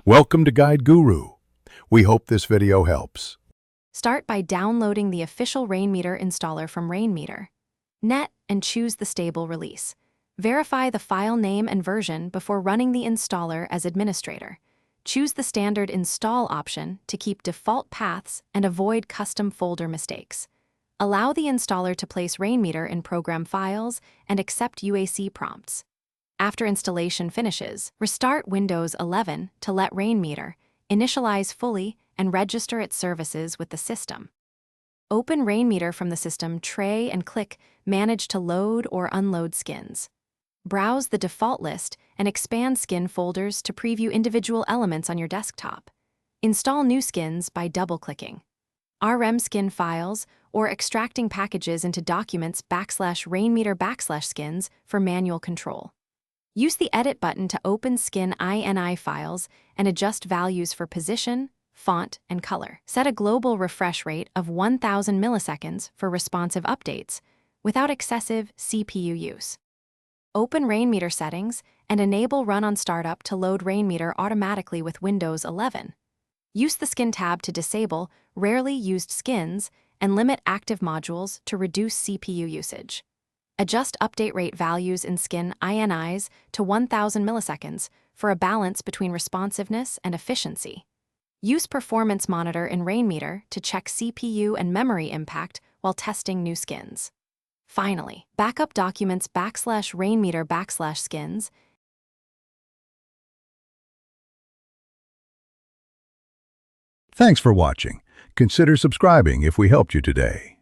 Welcome to Guide Guru. We hope this video helps. Start by downloading the official Rainmeter installer from Rainmeter. Net and choose the stable release. Verify the file name and version before running the installer as administrator. Choose the standard install option to keep default paths and avoid custom folder mistakes. Allow the installer to place Rainmeter in program files and accept UAC prompts. After installation finishes, restart Windows 11 to let Rainmeter initialize fully and register its services with the system. Open Rainmeter from the system tray and click Manage to load or unload skins. Browse the default list and expand skin folders to preview individual elements on your desktop. Install new skins by double-clicking. RM skin files or extracting packages into documents /Rainmeter/skins for manual control. Use the Edit button to open skin INI files and adjust values for position, font, and color. Set a global refresh rate of 1000 milliseconds for responsive updates without excessive CPU use. Open Rainmeter settings and enable Run on Startup to load Rainmeter automatically with Windows 11. Use the Skin tab to disable rarely used skins and limit active modules to reduce CPU usage. Adjust update rate values in skin INIs to 1000 milliseconds for a balance between responsiveness and efficiency. Use Performance Monitor in Rainmeter to check CPU and memory impact while testing new skins. Finally, backup documents /Rainmeter/skins. Thanks for watching. Consider subscribing if we helped you today.